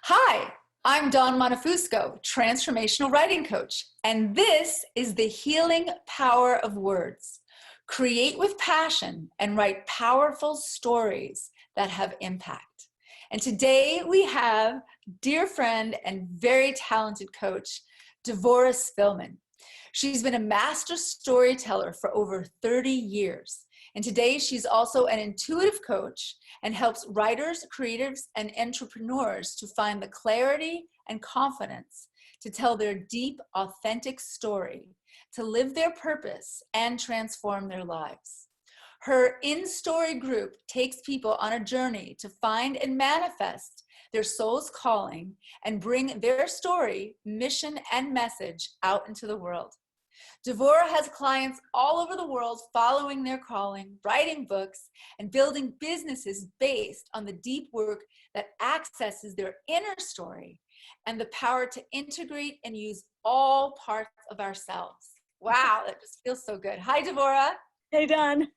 Hi, I'm Dawn Montefusco, Transformational Writing Coach, and this is the healing power of words. Create with passion and write powerful stories that have impact. And today we have dear friend and very talented coach, Devorah Spilman. She's been a master storyteller for over 30 years. And today she's also an intuitive coach and helps writers, creatives, and entrepreneurs to find the clarity and confidence to tell their deep, authentic story, to live their purpose and transform their lives. Her in-story group takes people on a journey to find and manifest their soul's calling and bring their story, mission, and message out into the world. Devorah has clients all over the world following their calling, writing books, and building businesses based on the deep work that accesses their inner story and the power to integrate and use all parts of ourselves. Wow, that just feels so good. Hi, Devorah. Hey, Dawn.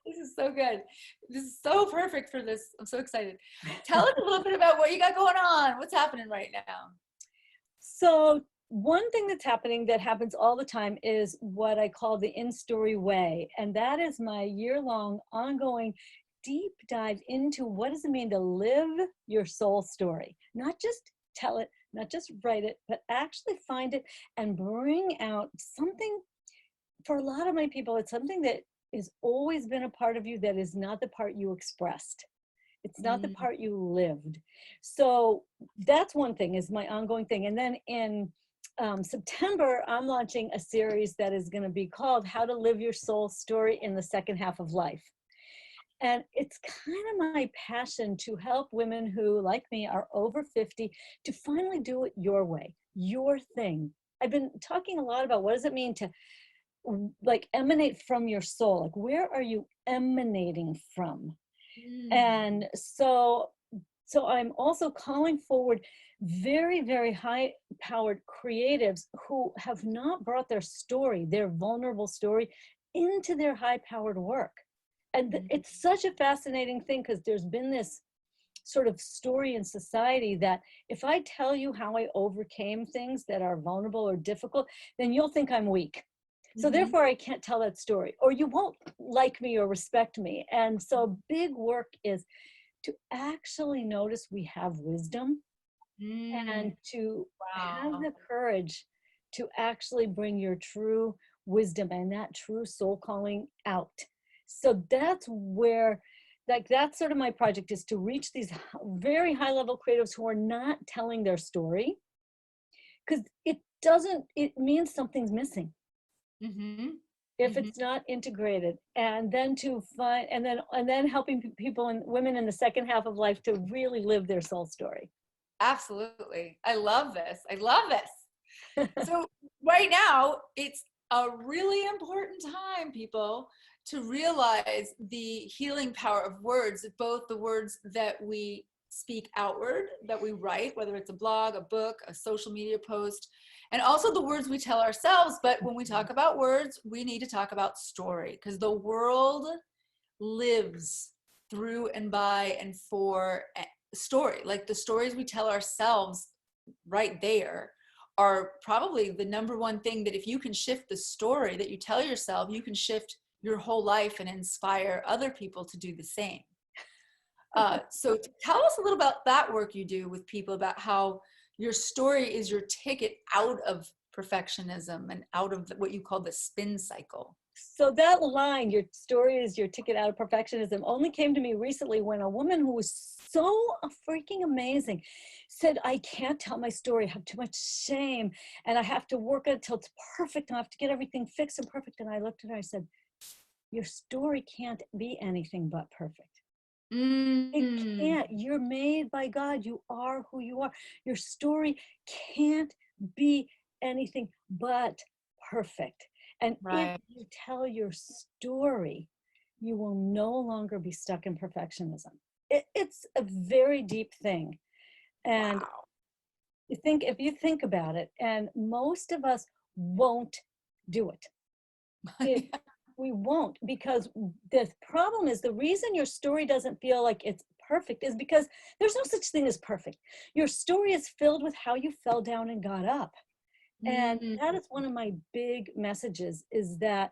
This is so good. This is so perfect for this. I'm so excited. Tell us a little bit about what you got going on. What's happening right now? So one thing that's happening that happens all the time is what I call the in-story way. And that is my year-long ongoing deep dive into what does it mean to live your soul story. Not just tell it, not just write it, but actually find it and bring out something. For a lot of my people, it's something that has always been a part of you that is not the part you expressed. It's not the part you lived. So that's one thing, is my ongoing thing. And then in September, I'm launching a series that is going to be called How to Live Your Soul Story in the Second Half of Life. And it's kind of my passion to help women who, like me, are over 50 to finally do it your way, your thing. I've been talking a lot about what does it mean to like emanate from your soul. Like, where are you emanating from? And so I'm also calling forward very, very high-powered creatives who have not brought their story, their vulnerable story, into their high-powered work. And it's such a fascinating thing, because there's been this sort of story in society that if I tell you how I overcame things that are vulnerable or difficult, then you'll think I'm weak. So therefore, I can't tell that story, or you won't like me or respect me. And so big work is to actually notice we have wisdom and to have the courage to actually bring your true wisdom and that true soul calling out. So that's where, like, that's sort of my project, is to reach these very high level creatives who are not telling their story, because it means something's missing. If it's not integrated, and then to find, and then helping people and women in the second half of life to really live their soul story. Absolutely. I love this. I love this. So right now, it's a really important time, people, to realize the healing power of words, both the words that we speak outward, that we write, whether it's a blog, a book, a social media post, and also the words we tell ourselves. But when we talk about words, we need to talk about story, because the world lives through and by and for story. Like, the stories we tell ourselves right there are probably the number one thing that if you can shift the story that you tell yourself, you can shift your whole life and inspire other people to do the same. So tell us a little about that work you do with people, about how your story is your ticket out of perfectionism and out of what you call the spin cycle. So that line, your story is your ticket out of perfectionism, only came to me recently when a woman who was so freaking amazing said, I can't tell my story, I have too much shame, and I have to work it till it's perfect, and I have to get everything fixed and perfect. And I looked at her, I said, your story can't be anything but perfect. It can't. You're made by God. You are who you are. Your story can't be anything but perfect. And if you tell your story, you will no longer be stuck in perfectionism. It's a very deep thing. And if you think about it, and most of us won't do it. We won't, because the problem is, the reason your story doesn't feel like it's perfect is because there's no such thing as perfect. Your story is filled with how you fell down and got up. And Mm. that is one of my big messages, is that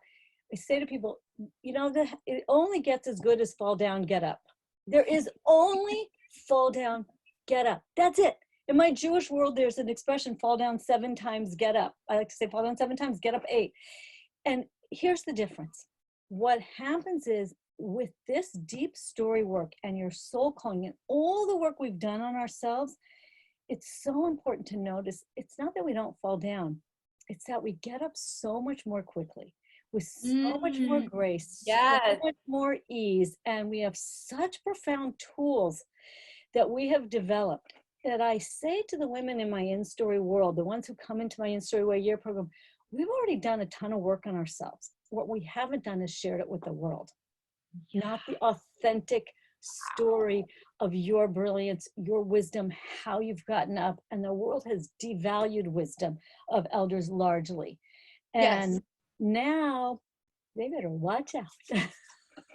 I say to people, you know, it only gets as good as fall down, get up. There is only fall down, get up. That's it. In my Jewish world, there's an expression, fall down 7 times, get up. I like to say fall down 7 times, get up 8. And here's the difference. What happens is, with this deep story work and your soul calling and all the work we've done on ourselves, it's so important to notice it's not that we don't fall down. It's that we get up so much more quickly, with so much more Mm. grace, so Yes. much more ease. And we have such profound tools that we have developed, that I say to the women in my in-story world, the ones who come into my In-Story Way year program, we've already done a ton of work on ourselves. What we haven't done is shared it with the world, not the authentic story of your brilliance, your wisdom, how you've gotten up. And the world has devalued wisdom of elders largely. Yes. And now they better watch out.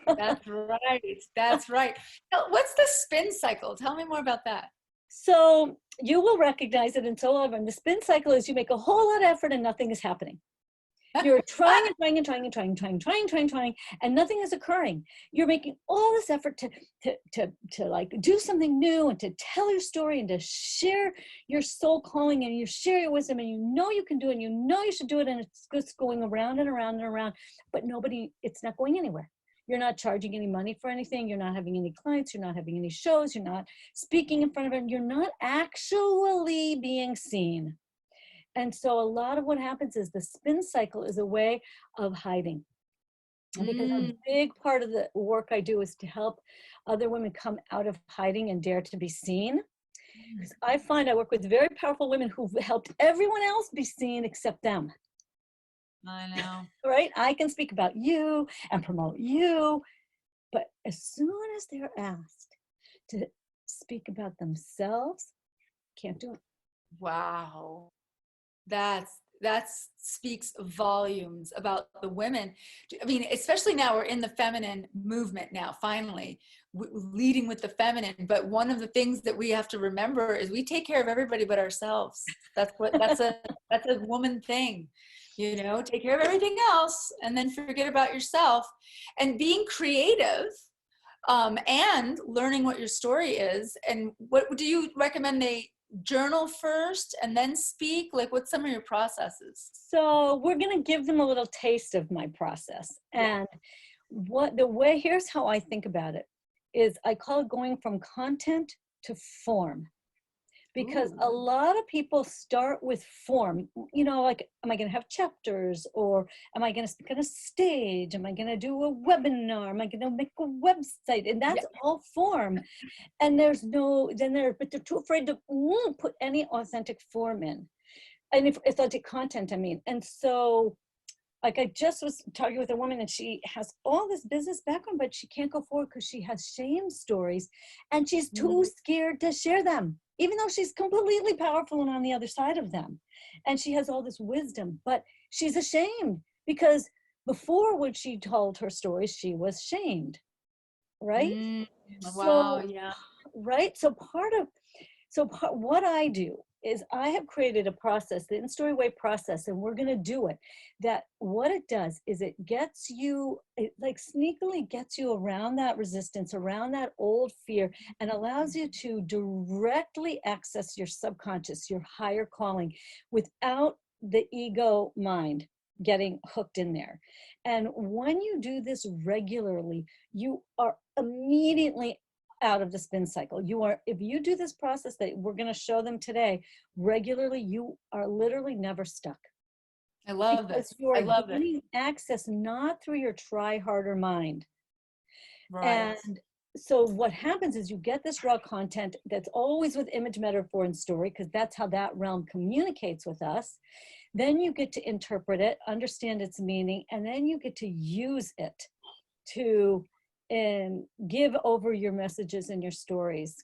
That's right. That's right. Now, what's the spin cycle? Tell me more about that. So you will recognize it, and so on. The spin cycle is you make a whole lot of effort and nothing is happening. You're trying and trying and trying and trying, trying, and nothing is occurring. You're making all this effort to like do something new and to tell your story and to share your soul calling, and you share your wisdom, and you know you can do it, and you know you should do it, and it's just going around and around and around, but it's not going anywhere. You're not charging any money for anything. You're not having any clients. You're not having any shows. You're not speaking in front of them. You're not actually being seen. And so a lot of what happens is the spin cycle is a way of hiding. Because a big part of the work I do is to help other women come out of hiding and dare to be seen. Because I find I work with very powerful women who've helped everyone else be seen except them. I know. Right? I can speak about you and promote you, but as soon as they're asked to speak about themselves, can't do it. Wow. That speaks volumes about the women. I mean, especially now we're in the feminine movement now, finally, leading with the feminine. But one of the things that we have to remember is we take care of everybody but ourselves. That's a woman thing, you know, take care of everything else and then forget about yourself. And being creative, and learning what your story is. And what do you recommend they journal first and then speak? Like, what's some of your processes? So we're going to give them a little taste of my process. And here's how I think about it, is I call it going from content to form. Because a lot of people start with form, you know, like, am I going to have chapters, or am I going to speak on a stage? Am I going to do a webinar? Am I going to make a website? And that's all form. And but they're too afraid to put any authentic form in. And if authentic content, I mean. And so, like, I just was talking with a woman, and she has all this business background, but she can't go forward because she has shame stories, and she's too scared to share them, even though she's completely powerful and on the other side of them. And she has all this wisdom, but she's ashamed because before, when she told her stories, she was shamed, right? Wow. So, Yeah. right? What I do is I have created a process, the In-Story Way process, and we're going to do it. That what it does is it like sneakily gets you around that resistance, around that old fear, and allows you to directly access your subconscious, your higher calling, without the ego mind getting hooked in there. And when you do this regularly, you are immediately out of the spin cycle. If you do this process that we're going to show them today regularly, you are literally never stuck. I love Because this. you I are love it. gaining access not through your try harder mind. Right. And so what happens is you get this raw content that's always with image, metaphor, and story, because that's how that realm communicates with us. Then you get to interpret it, understand its meaning, and then you get to use it to give over your messages and your stories.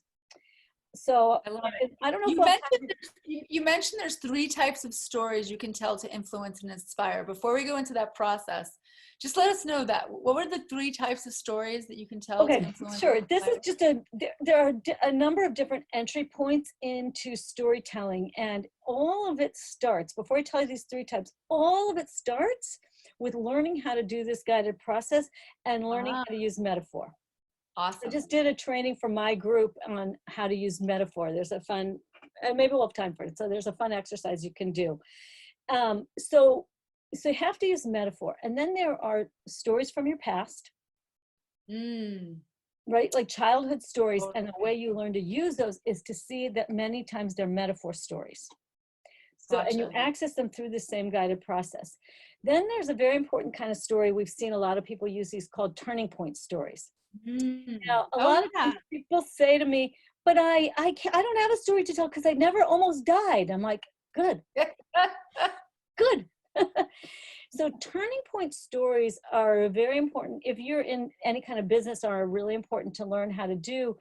So I love it. I don't know if You we'll have mentioned time you mentioned there's 3 types of stories you can tell to influence and inspire. Before we go into that process, just let us know that. What were the 3 types of stories that you can tell to Okay, influence sure. and This is inspire? just there are a number of different entry points into storytelling, and all of it starts, before I tell you these 3 types, all of it starts with learning how to do this guided process and learning Ah, how to use metaphor. I awesome. just did a training for my group on how to use metaphor. There's a fun, maybe we'll have time for it. So there's a fun exercise you can do. So you have to use metaphor. And then there are stories from your past, Mm, right? Like childhood stories. And the totally. way you learn to use those is to see that many times they're metaphor stories. So, and you Gotcha. access them through the same guided process. Then there's a very important kind of story. We've seen a lot of people use these called turning point stories. Mm. Now, a Oh, lot of yeah. times people say to me, but I don't have a story to tell because I never almost died. I'm like, good, good. So turning point stories are very important if you're in any kind of business, are really important to learn how to do,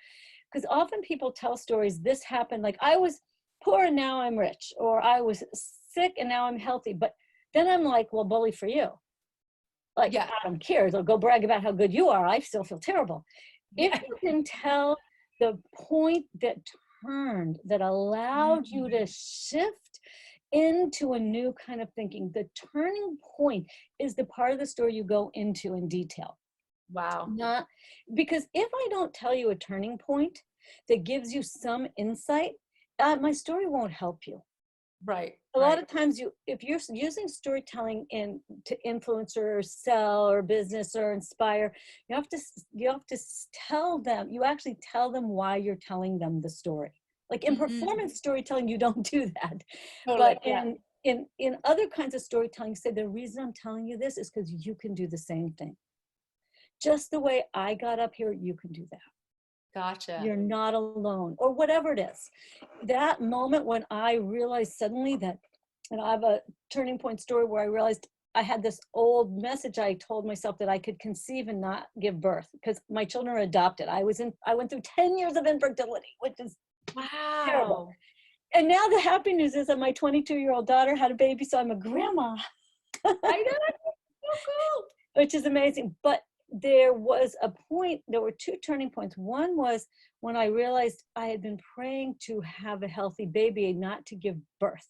because often people tell stories, this happened, like I was poor and now I'm rich, or I was sick and now I'm healthy. But then I'm like, well, bully for you. Like, Yeah. I don't care. They'll go brag about how good you are. I still feel terrible. If Yeah. you can tell the point that turned, that allowed you to shift into a new kind of thinking, the turning point is the part of the story you go into in detail. Wow. Not because if I don't tell you a turning point that gives you some insight, my story won't help you. Right. A lot Right. of times if you're using storytelling to influence or sell or business or inspire, you have to tell them, you actually tell them why you're telling them the story. Like in Mm, performance storytelling, you don't do that. totally. But Yeah. in other kinds of storytelling, say the reason I'm telling you this is because you can do the same thing. Just the way I got up here, you can do that. Gotcha. You're not alone, or whatever it is. That moment when I realized suddenly that, and I have a turning point story where I realized I had this old message I told myself that I could conceive and not give birth because my children are adopted. I went through 10 years of infertility, which is terrible. Wow. And now the happy news is that my 22-year-old daughter had a baby, so I'm a grandma, I know. So cool. which is amazing. But there was a point, there were 2 turning points. One was when I realized I had been praying to have a healthy baby and not to give birth,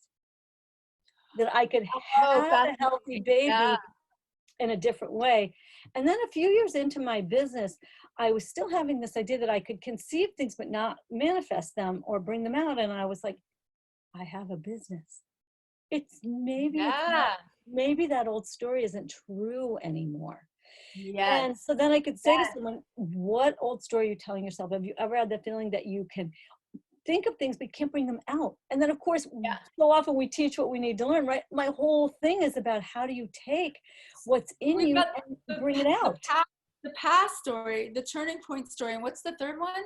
that I could Oh, have a healthy fascinating. Yeah. baby in a different way. And then a few years into my business, I was still having this idea that I could conceive things but not manifest them or bring them out. And I was like, I have a business. It's not, Yeah. maybe that old story isn't true anymore. And Yes. so then I could say to Yes. someone, what old story are you telling yourself? Have you ever had the feeling that you can think of things but can't bring them out? And then of course, Yeah. so often we teach what we need to learn, right? My whole thing is about how do you take what's in We've you got and bring it out? the past story, the turning point story, and what's the third one?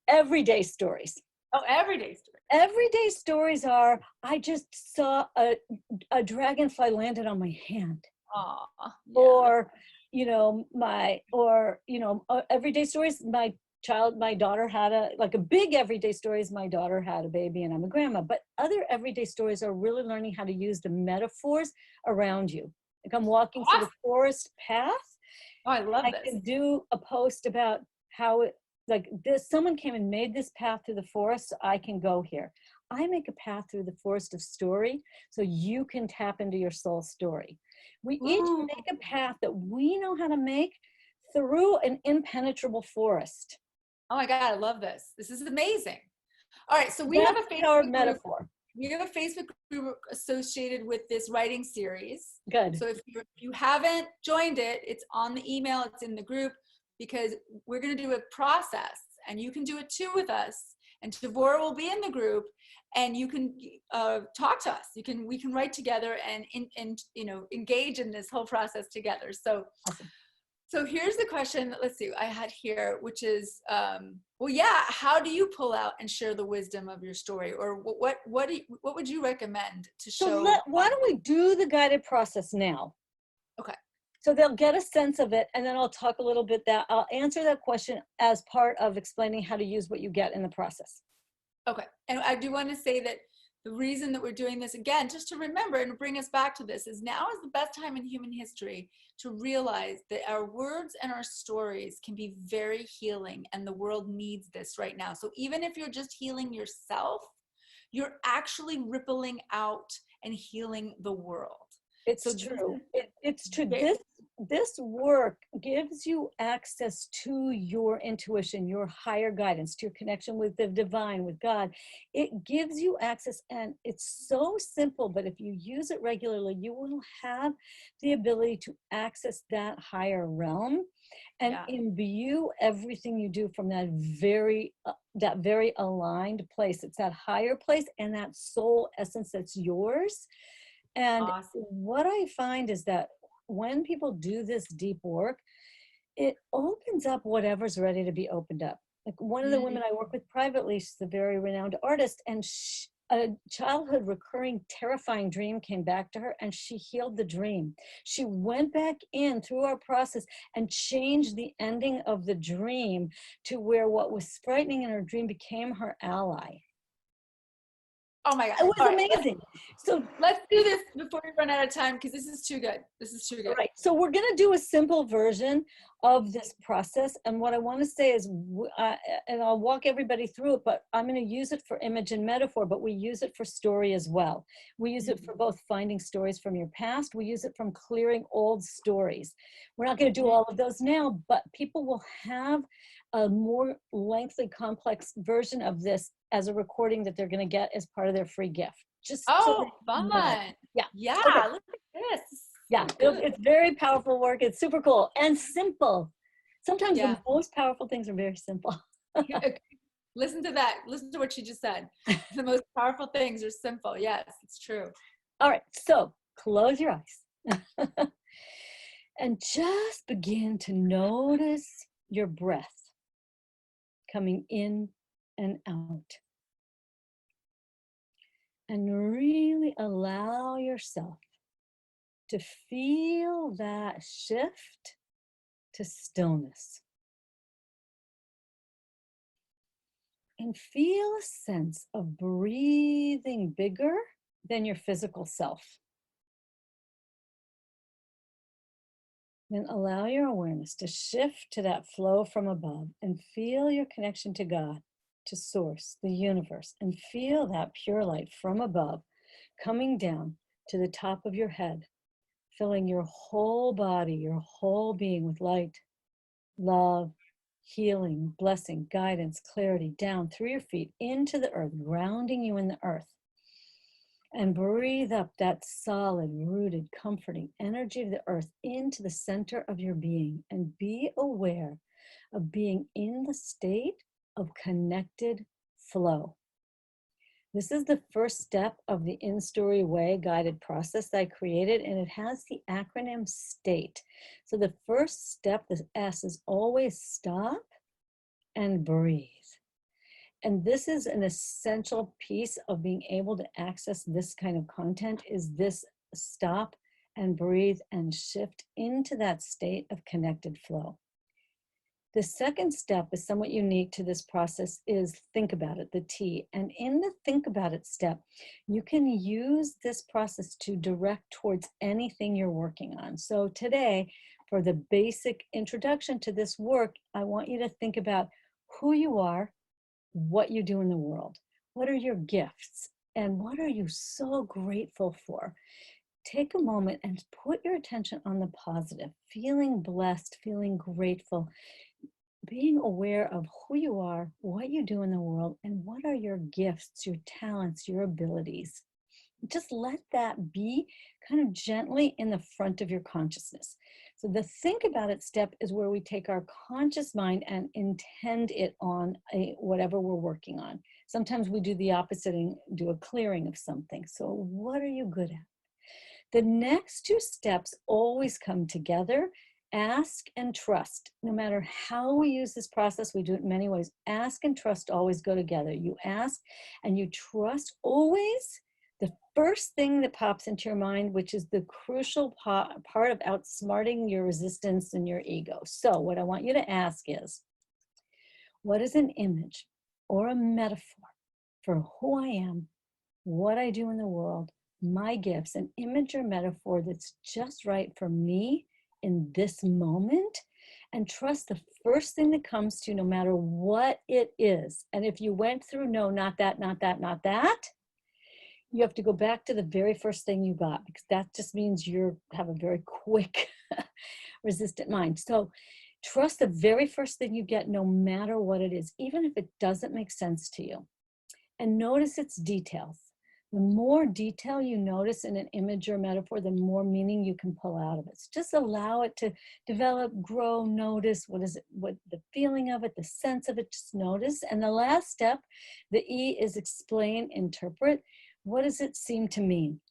Everyday stories. Oh, everyday story. Everyday stories are, I just saw a dragonfly landed on my hand. Oh, yeah. Or everyday stories, my daughter had a big everyday stories, my daughter had a baby and I'm a grandma. But other everyday stories are really learning how to use the metaphors around you. Like I'm walking through the Awesome. forest path, Oh, I love I this. can do a post about how it, like this, someone came and made this path through the forest, so I can go here. I make a path through the forest of story so you can tap into your soul story. We each Ooh. make a path that we know how to make through an impenetrable forest. Oh my God, I love this. This is amazing. All right, so we have That's a the power of Facebook group. metaphor. We have a Facebook group associated with this writing series. Good. So if you haven't joined it, it's on the email, it's in the group, because we're going to do a process and you can do it too with us. And Devorah will be in the group and you can talk to us. We can write together and engage in this whole process together. So Awesome. So here's the question, let's see, I had here, which is, well, yeah, how do you pull out and share the wisdom of your story? Or what would you recommend to So show? why don't we do the guided process now? Okay. So they'll get a sense of it, and then I'll talk a little bit I'll answer that question as part of explaining how to use what you get in the process. Okay. And I do want to say that the reason that we're doing this again, just to remember and bring us back to this, is now is the best time in human history to realize that our words and our stories can be very healing, and the world needs this right now. So even if you're just healing yourself, you're actually rippling out and healing the world. So It's this true. is It's true. very, This work gives you access to your intuition, your higher guidance, to your connection with the divine, with God. It gives you access, and it's so simple, but if you use it regularly, you will have the ability to access that higher realm and yeah, imbue everything you do from that very aligned place. It's that higher place and that soul essence that's yours. And awesome. what I find is that when people do this deep work, it opens up whatever's ready to be opened up. Like one of the Mm. women I work with privately, she's a very renowned artist, and a childhood recurring terrifying dream came back to her, and she healed the dream. She went back in through our process and changed the ending of the dream to where what was frightening in her dream became her ally. Oh my God. It was All right, amazing. So let's do this before we run out of time, because this is too good. This is too good. right. So we're going to do a simple version of this process. And what I want to say is, and I'll walk everybody through it, but I'm going to use it for image and metaphor, but we use it for story as well. We use it for both finding stories from your past. We use it from clearing old stories. We're not going to do all of those now, but people will have a more lengthy, complex version of this as a recording that they're going to get as part of their free gift. Just so Oh, they know. fun. Yeah. Yeah, Okay. look at this. Yeah, So good. it's very powerful work. It's super cool and simple. Sometimes the Yeah. most powerful things are very simple. Listen to that. Listen to what she just said. The most powerful things are simple. Yes, it's true. All right, so close your eyes and just begin to notice your breath coming in and out. And really allow yourself to feel that shift to stillness. And feel a sense of breathing bigger than your physical self. Then allow your awareness to shift to that flow from above and feel your connection to God, to Source, the universe, and feel that pure light from above coming down to the top of your head, filling your whole body, your whole being with light, love, healing, blessing, guidance, clarity down through your feet into the earth, grounding you in the earth. And breathe up that solid, rooted, comforting energy of the earth into the center of your being, and be aware of being in the state of connected flow. This is the first step of the In-Story Way guided process that I created, and it has the acronym STATE. So the first step, the S, is always stop and breathe. And this is an essential piece of being able to access this kind of content, is this stop and breathe and shift into that state of connected flow. The second step is somewhat unique to this process, is think about it, the T. And in the think about it step, you can use this process to direct towards anything you're working on. So today, for the basic introduction to this work, I want you to think about who you are, what you do in the world. What are your gifts? And what are you so grateful for? Take a moment and put your attention on the positive, feeling blessed, feeling grateful, being aware of who you are, what you do in the world, and what are your gifts, your talents, your abilities. Just let that be kind of gently in the front of your consciousness. So the think about it step is where we take our conscious mind and intend it on whatever we're working on. Sometimes we do the opposite and do a clearing of something. So what are you good at? The next two steps always come together. Ask and trust. No matter how we use this process, we do it in many ways. Ask and trust always go together. You ask and you trust always the first thing that pops into your mind, which is the crucial part of outsmarting your resistance and your ego. So what I want you to ask is, what is an image or a metaphor for who I am, what I do in the world, my gifts, an image or metaphor that's just right for me in this moment, and trust the first thing that comes to you, no matter what it is. And if you went through, no, not that, not that, not that, you have to go back to the very first thing you got, because that just means you have a very quick, resistant mind. So trust the very first thing you get, no matter what it is, even if it doesn't make sense to you. And notice its details. The more detail you notice in an image or metaphor, the more meaning you can pull out of it. So just allow it to develop, grow, notice. What is it? What the feeling of it, the sense of it, just notice. And the last step, the E, is explain, interpret. What does it seem to mean?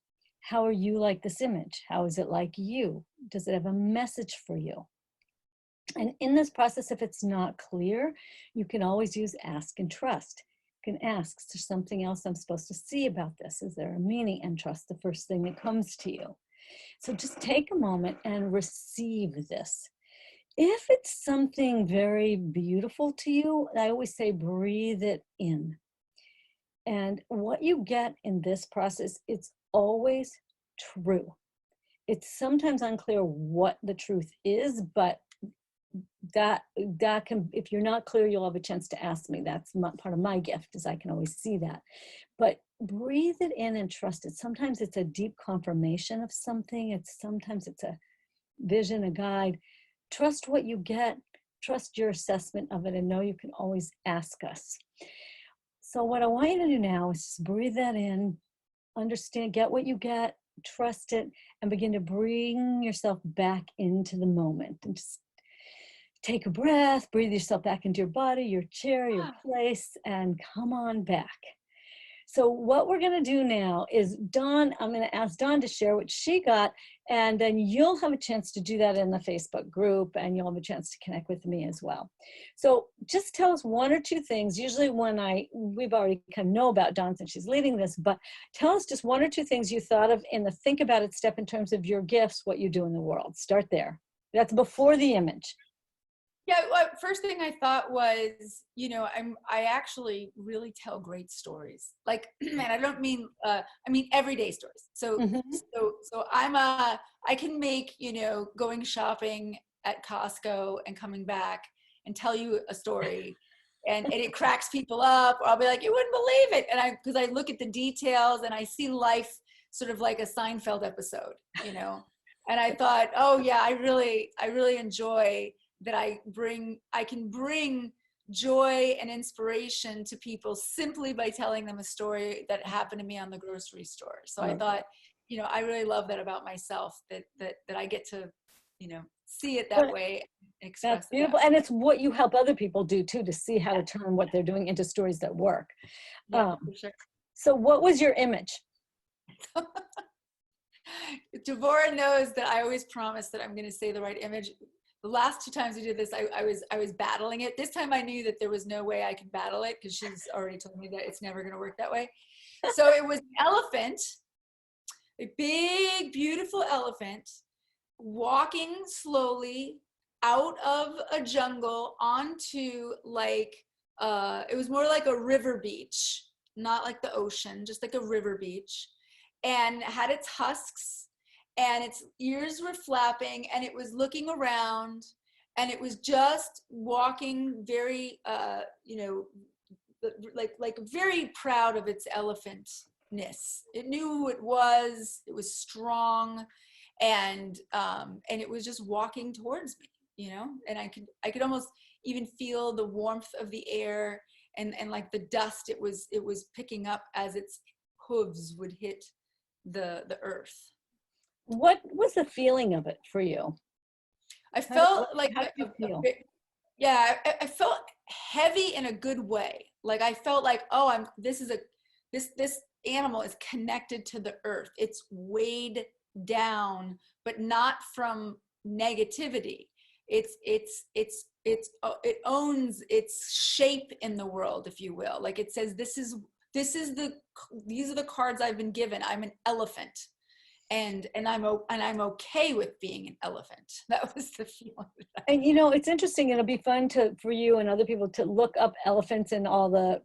How are you like this image? How is it like you? Does it have a message for you? And in this process, if it's not clear, you can always use ask and trust. You can ask, is there something else I'm supposed to see about this? Is there a meaning? And trust the first thing that comes to you. So just take a moment and receive this. If it's something very beautiful to you, I always say breathe it in. And what you get in this process, it's always true. It's sometimes unclear what the truth is, but that can, if you're not clear, you'll have a chance to ask me. That's part of my gift, is I can always see that. But breathe it in and trust it. Sometimes it's a deep confirmation of something. Sometimes it's a vision, a guide. Trust what you get. Trust your assessment of it, and know you can always ask us. So what I want you to do now is just breathe that in, understand, get what you get, trust it, and begin to bring yourself back into the moment. And just take a breath, breathe yourself back into your body, your chair, your place, and come on back. So what we're going to do now is Dawn, I'm going to ask Dawn to share what she got, and then you'll have a chance to do that in the Facebook group, and you'll have a chance to connect with me as well. So just tell us one or two things. Usually we've already kind of know about Dawn since she's leading this, but tell us just one or two things you thought of in the think about it step in terms of your gifts, what you do in the world. Start there. That's before the image. Yeah, well, first thing I thought was, I actually really tell great stories. Like, and I don't mean, I mean everyday stories. So, so I can make, going shopping at Costco and coming back and tell you a story, and it cracks people up, or I'll be like, you wouldn't believe it. And because I look at the details and I see life sort of like a Seinfeld episode, and I thought, oh yeah, I really enjoy that I can bring joy and inspiration to people simply by telling them a story that happened to me on the grocery store. So I thought, I really love that about myself, that I get to, see it that way, and express That's beautiful. And it's what you help other people do too, to see how to turn what they're doing into stories that work. Yeah, for sure. So what was your image? Devorah knows that I always promise that I'm going to say the right image. The last two times we did this, I was battling it. This time I knew that there was no way I could battle it, because she's already told me that it's never going to work that way. So it was an elephant, a big, beautiful elephant, walking slowly out of a jungle onto it was more like a river beach, not like the ocean, just like a river beach, and had its husks, and its ears were flapping, and it was looking around, and it was just walking very, like very proud of its elephantness. It knew who it was strong, and it was just walking towards me, and I could almost even feel the warmth of the air, and like the dust it was picking up as its hooves would hit the earth. What was the feeling of it for you? I felt I felt heavy in a good way. Like I felt like, oh, this animal is connected to the earth. It's weighed down, but not from negativity. It owns its shape in the world, if you will. Like it says, these are the cards I've been given. I'm an elephant. I'm okay with being an elephant. That was the feeling. And it's interesting. It'll be fun for you and other people to look up elephants and all the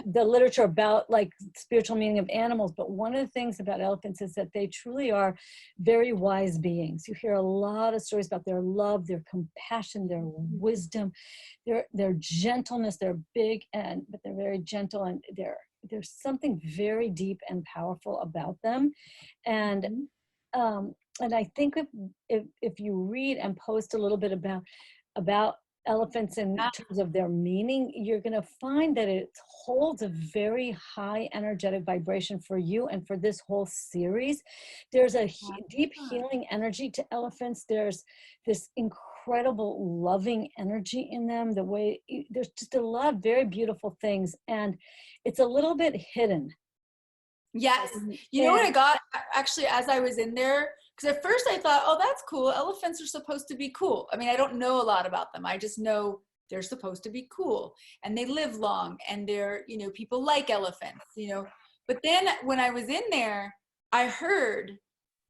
literature about like spiritual meaning of animals. But one of the things about elephants is that they truly are very wise beings. You hear a lot of stories about their love, their compassion, their wisdom, their gentleness. They're big but they're very gentle, and there's something very deep and powerful about them. And and I think if you read and post a little bit about elephants in terms of their meaning, you're going to find that it holds a very high energetic vibration for you and for this whole series. There's a deep healing energy to elephants. There's this incredible loving energy in them. There's just a lot of very beautiful things, and it's a little bit hidden. Yes. You know what I got actually as I was in there? Because at first I thought, oh, that's cool. Elephants are supposed to be cool. I mean, I don't know a lot about them. I just know they're supposed to be cool and they live long and they're, people like elephants, But then when I was in there, I heard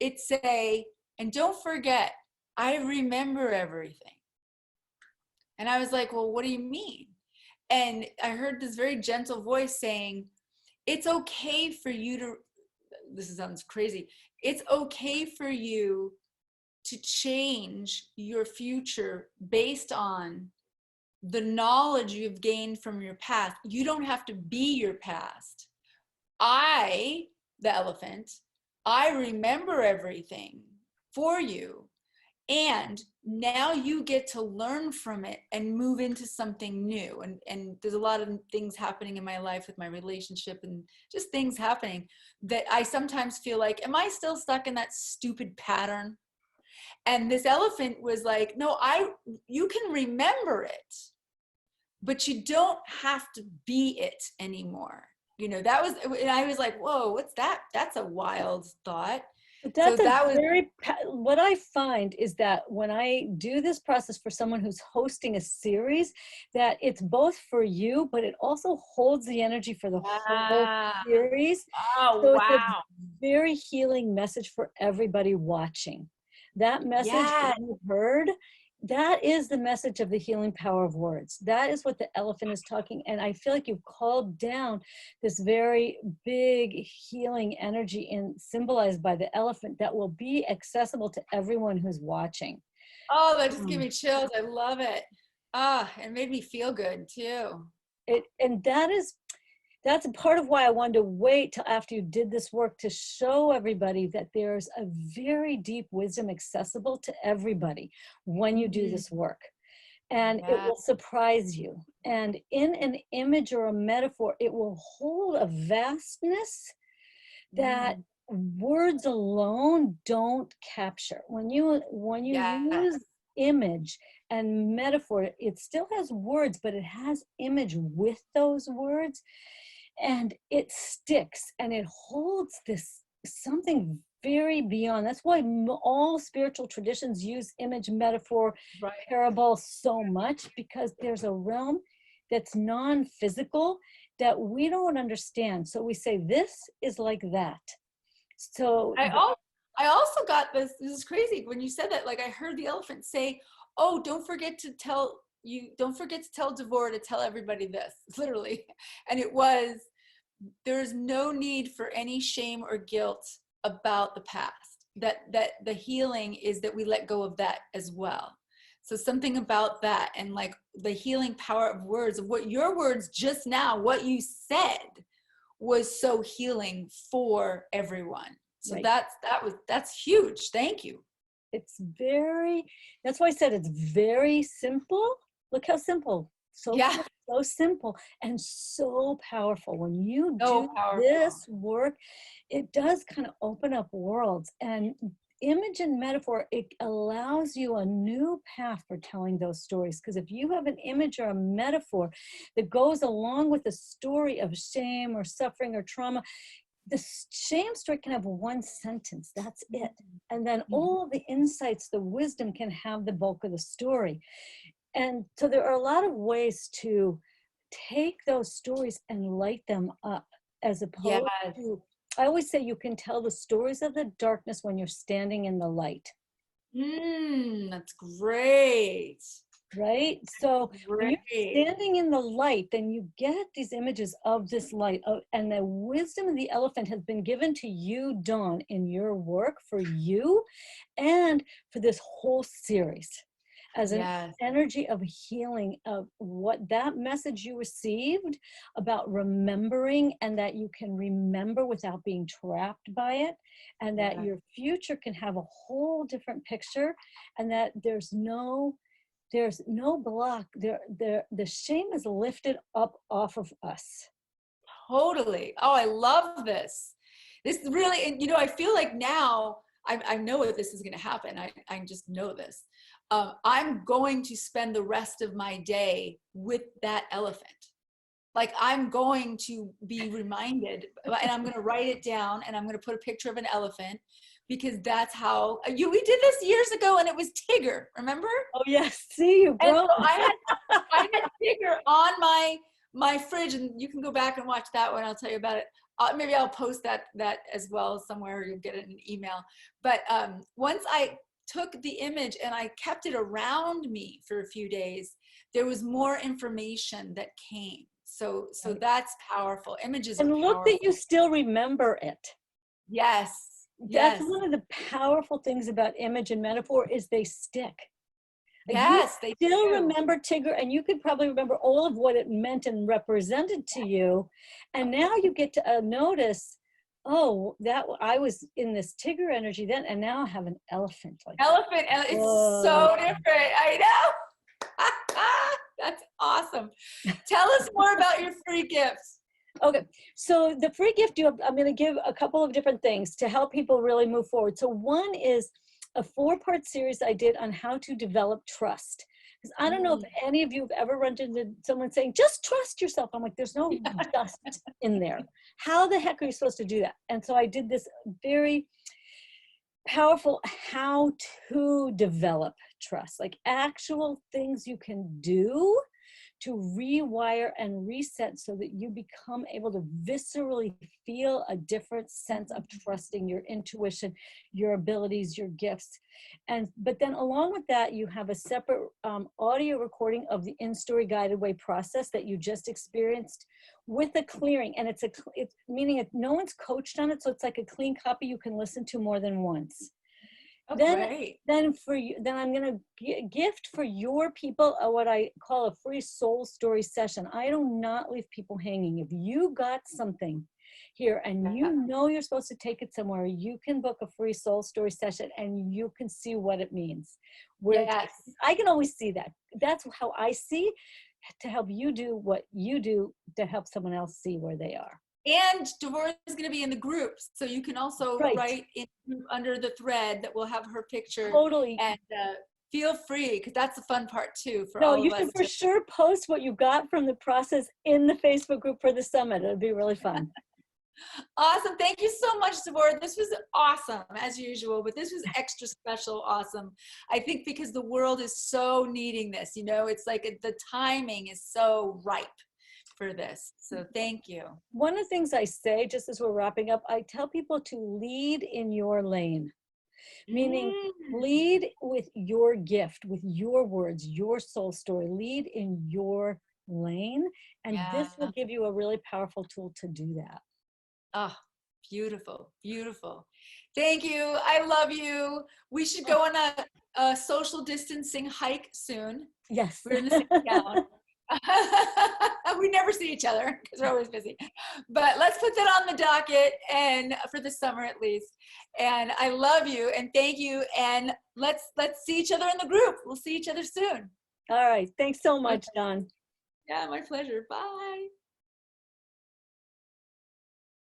it say, and don't forget, I remember everything. And I was like, well, what do you mean? And I heard this very gentle voice saying, it's okay for you to, this sounds crazy, it's okay for you to change your future based on the knowledge you've gained from your past. You don't have to be your past. I, the elephant, I remember everything for you. And now you get to learn from it and move into something new. And there's a lot of things happening in my life with my relationship and just things happening that I sometimes feel like, am I still stuck in that stupid pattern? And this elephant was like, no, you can remember it, but you don't have to be it anymore. That was, and I was like, whoa, what's that? That's a wild thought. But what I find is that when I do this process for someone who's hosting a series, that it's both for you, but it also holds the energy for the whole series. Oh, so wow. It's a very healing message for everybody watching. That message that you heard, that is the message of the healing power of words. That is what the elephant is talking. And I feel like you've called down this very big healing energy symbolized by the elephant that will be accessible to everyone who's watching. Oh, that just gave me chills. I love it. It made me feel good too. That's a part of why I wanted to wait till after you did this work to show everybody that there's a very deep wisdom accessible to everybody when you do this work. And it will surprise you. And in an image or a metaphor, it will hold a vastness that words alone don't capture. When you use image and metaphor, it still has words, but it has image with those words. And it sticks and it holds this something very beyond. That's why all spiritual traditions use image, metaphor, parable so much, because there's a realm that's non-physical that we don't understand. So we say, this is like that. So I also got this is crazy. When you said that, like I heard the elephant say, oh, don't forget to tell Devorah to tell everybody this, literally. And it was, there's no need for any shame or guilt about the past. That the healing is that we let go of that as well. So something about that, and like the healing power of words, of what your words just now, what you said was so healing for everyone. So that's huge. Thank you. That's why I said it's very simple. Look how simple. So simple and so powerful. When you do this work, it does kind of open up worlds. And image and metaphor, it allows you a new path for telling those stories. Because if you have an image or a metaphor that goes along with a story of shame or suffering or trauma, the shame story can have one sentence, that's it. And then all the insights, the wisdom can have the bulk of the story. And so there are a lot of ways to take those stories and light them up, as opposed to I always say you can tell the stories of the darkness when you're standing in the light. That's great. Right? So when you're Great. standing in the light, then you get these images of this light. And the wisdom of the elephant has been given to you, Dawn, in your work for you and for this whole series as an Yes. energy of healing of what that message you received about remembering, and that you can remember without being trapped by it, and that Yeah. your future can have a whole different picture, and that there's no block the shame is lifted up off of us. Totally. Oh, I love this. This really, and I feel like now I know that this is going to happen. I just know this. I'm going to spend the rest of my day with that elephant. Like, I'm going to be reminded, and I'm going to write it down, and I'm going to put a picture of an elephant, because that's how we did this years ago, and it was Tigger. Remember? Oh yes, see, you And grown. so I had Tigger on my fridge, and you can go back and watch that one. I'll tell you about it. Maybe I'll post that as well somewhere. You'll get it in an email. But once I took the image and I kept it around me for a few days, there was more information that came. So that's powerful. Images are And look that you powerful. still remember it. Yes. That's Yes. one of the powerful things about image and metaphor is they stick. You Yes, they still do. remember Tigger, and you could probably remember all of what it meant and represented to you. And now you get to notice, oh, that I was in this Tigger energy then, and now I have an elephant. Like, Elephant. It's whoa. so different. I know. That's awesome. Tell us more about your free gifts. Okay, so the free gift, I'm going to give a couple of different things to help people really move forward. So one is a 4-part series I did on how to develop trust. Because I don't know if any of you have ever run into someone saying, just trust yourself. I'm like, there's no just in there. How the heck are you supposed to do that? And so I did this very powerful how to develop trust, like actual things you can do to rewire and reset so that you become able to viscerally feel a different sense of trusting your intuition, your abilities, your gifts. But then along with that, you have a separate audio recording of the in-story guided way process that you just experienced with a clearing. And it's meaning no one's coached on it. So it's like a clean copy you can listen to more than once. Oh, Then great. I'm going to gift for your people what I call a free soul story session. I do not leave people hanging. If you got something here and you know you're supposed to take it somewhere, you can book a free soul story session and you can see what it means. Yes. I can always see that. That's how I see, to help you do what you do to help someone else see where they are. And Devorah is going to be in the group, so you can also write in under the thread that will have her picture. Totally. And feel free, because that's the fun part too for No, all you of us. should for sure post what you got from the process in the Facebook group for the summit. It'll be really fun. Awesome. Thank you so much, Devorah. This was awesome, as usual, but this was extra special awesome. I think because the world is so needing this, it's like the timing is so ripe for this. So thank you. One of the things I say, just as we're wrapping up, I tell people to lead in your lane, meaning lead with your gift, with your words, your soul story, lead in your lane. And this will give you a really powerful tool to do that. Oh, beautiful, beautiful. Thank you. I love you. We should go on a social distancing hike soon. Yes. We're in the same town. We never see each other because we're always busy. But let's put that on the docket, and for the summer at least. And I love you and thank you. And let's see each other in the group. We'll see each other soon. All right. Thanks so much, Dawn. Yeah, my pleasure. Bye.